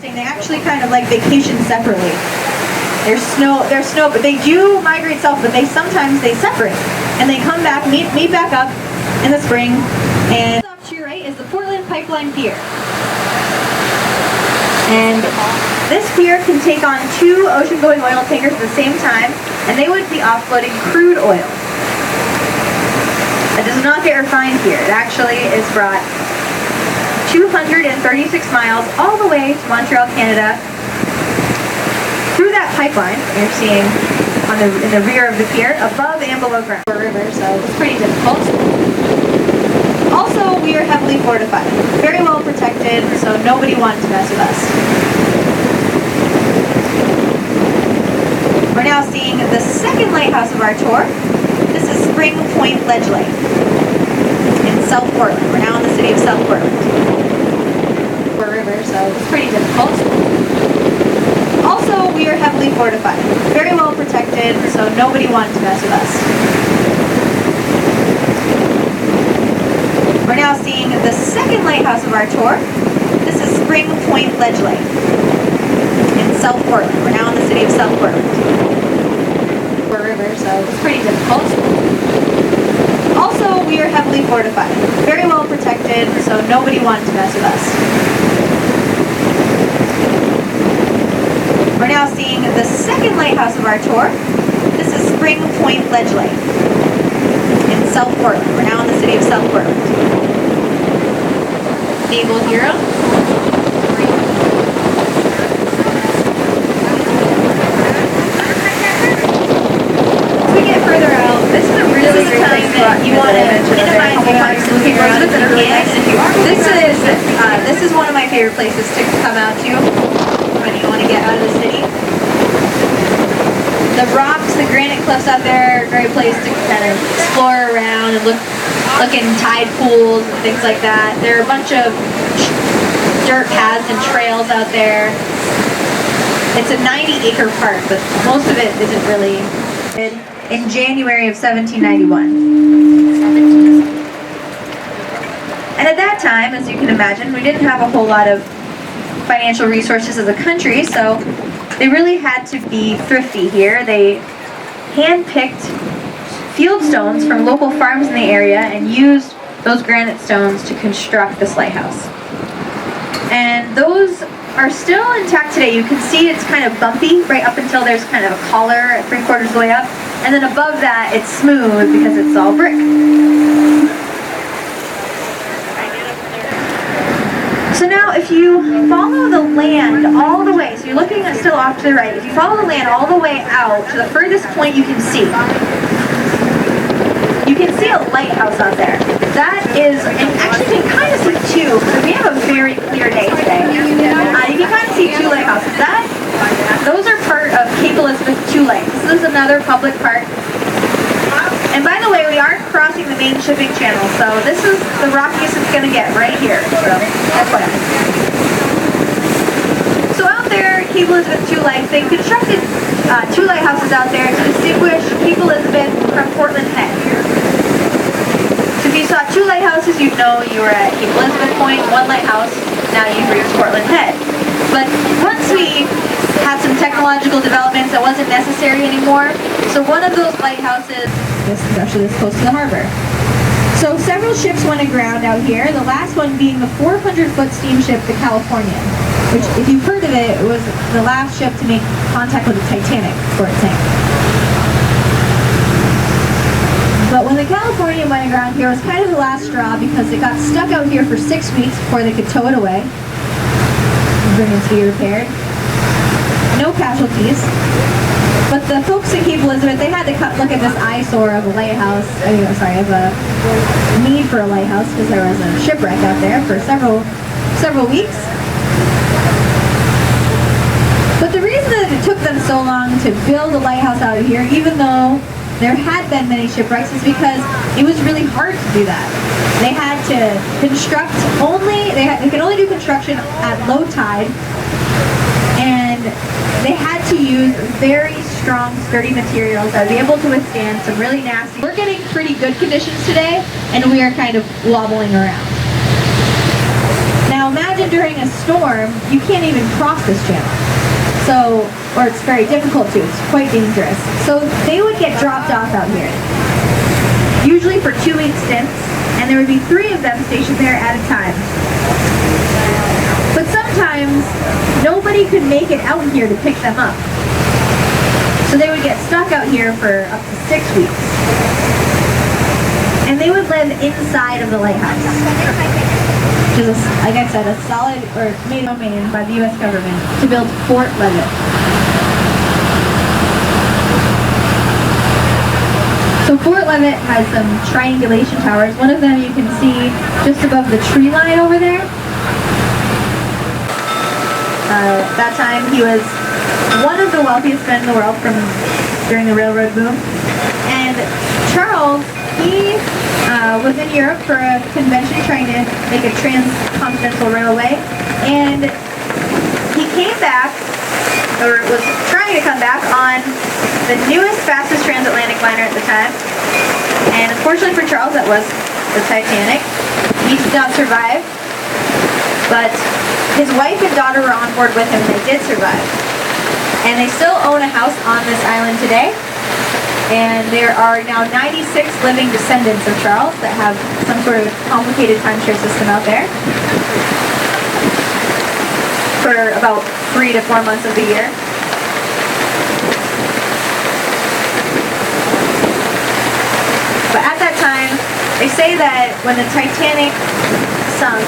They actually kind of like vacation separately. There's snow, but they do migrate south, but sometimes they separate. And they come back, meet back up in the spring. And off to your right is the Portland Pipeline Pier. And this pier can take on 2 ocean-going oil tankers at the same time, and they would be offloading crude oil. It does not get refined here. It actually is brought 236 miles all the way to Montreal, Canada, through that pipeline you're seeing in the rear of the pier, above and below ground river, so it's pretty difficult. Also, we are heavily fortified, very well protected, so nobody wanted to mess with us. We're now seeing the second lighthouse of our tour. This is Spring Point Ledge Lake in South Portland. We're now in the city of South Portland. River, so it's pretty difficult. Also, we are heavily fortified, very well protected, so nobody wanted to mess with us. We're now seeing the second lighthouse of our tour. This is Spring Point Ledge Lake in South Portland. We're now in the city of South Portland. River, so it's pretty difficult. Also, we are heavily fortified, very well protected, so nobody wanted to mess with us. We're now seeing the second lighthouse of our tour. This is Spring Point Ledge Lake in South Portland. We're now in the city of South Portland. Naval Hero. As we get further out, this is a really great time that you want to minimize your looking around if you can. This is one of my favorite places to come out to when you want to get out of the city. The rocks, the granite cliffs out there are a great place to kind of explore around and look in tide pools and things like that. There are a bunch of dirt paths and trails out there. It's a 90-acre park, but most of it isn't really. In January of 1791. And at that time, as you can imagine, we didn't have a whole lot of financial resources as a country, so they really had to be thrifty here. They hand-picked field stones from local farms in the area and used those granite stones to construct this lighthouse. And those are still intact today. You can see it's kind of bumpy right up until there's kind of a collar at 3/4 of the way up, and then above that it's smooth because it's all brick. So now if you follow the land all the way, so you're looking still off to the right, if you follow the land all the way out to the furthest point you can see a lighthouse out there. That is, and actually you can kind of see 2, because we have a very clear day today. You can kind of see 2 lighthouses. Those are part of Cape Elizabeth II Lake. This is another public park. And by the way, we are crossing the Maine shipping channel, so this is the rockiest it's going to get right here. So that's what. So out there, Cape Elizabeth II Lake, they constructed 2 lighthouses out there to distinguish Cape Elizabeth from Portland Head. So if you saw 2 lighthouses, you'd know you were at Cape Elizabeth Point, 1 lighthouse, now you've reached Portland Head. But once we had some technological developments, that wasn't necessary anymore. So one of those lighthouses, this is actually this close to the harbor. So several ships went aground out here, the last one being the 400-foot steamship, the California, which, if you've heard of it, was the last ship to make contact with the Titanic before it sank. But when the California went aground here, it was kind of the last straw because it got stuck out here for 6 weeks before they could tow it away and bring it to be repaired. No casualties. But the folks at Cape Elizabeth, they had to look at this eyesore of a lighthouse, of a need for a lighthouse, because there was a shipwreck out there for several weeks. But the reason that it took them so long to build a lighthouse out here, even though there had been many shipwrecks, is because it was really hard to do that. They had to construct they could only do construction at low tide, and they had to use very strong, sturdy materials that would be able to withstand some really nasty. We're getting pretty good conditions today, and we are kind of wobbling around. Now, Now imagine during a storm, you can't even cross this channel. So, or it's very difficult to, it's quite dangerous. So they would get dropped off out here, usually for 2-week stints, and there would be 3 of them stationed there at a time. But sometimes, nobody could make it out here to pick them up. So they would get stuck out here for up to 6 weeks. And they would live inside of the lighthouse, which is, like I said, a solid, or made in Maine by the U.S. government to build Fort Leavitt. So Fort Leavitt has some triangulation towers. One of them you can see just above the tree line over there. At that time, he was one of the wealthiest men in the world during the railroad boom. And Charles, he was in Europe for a convention trying to make a transcontinental railway. And he came back, or was trying to come back, on the newest, fastest transatlantic liner at the time. And unfortunately for Charles, that was the Titanic. He did not survive, but his wife and daughter were on board with him, and they did survive. And they still own a house on this island today. And there are now 96 living descendants of Charles that have some sort of complicated timeshare system out there for about 3 to 4 months of the year. But at that time, they say that when the Titanic sunk,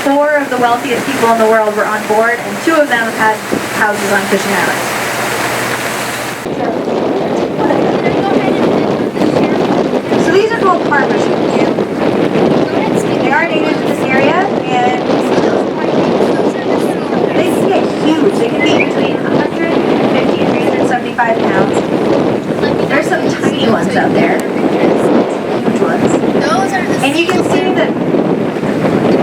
4 of the wealthiest people in the world were on board, and 2 of them had houses on Fishing Island. So these are called farmers. They are native to this area, and they can get huge. They can be between 150 and 375 pounds. There's some tiny ones out there, huge ones. And you can see that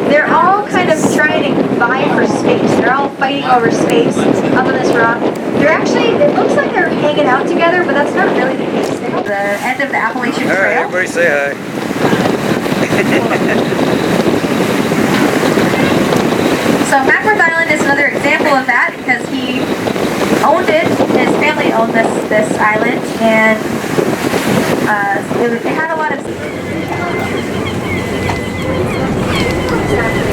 they're all kind of trying to vie for space. They're all fighting over space up on this rock. They're actually, it looks like they're hanging out together, but that's not really the case. They're at the end of the Appalachian Trail. Alright, everybody say hi. So Mackworth Island is another example of that, because he owned it, his family owned this island, and it had a lot of... Exactly.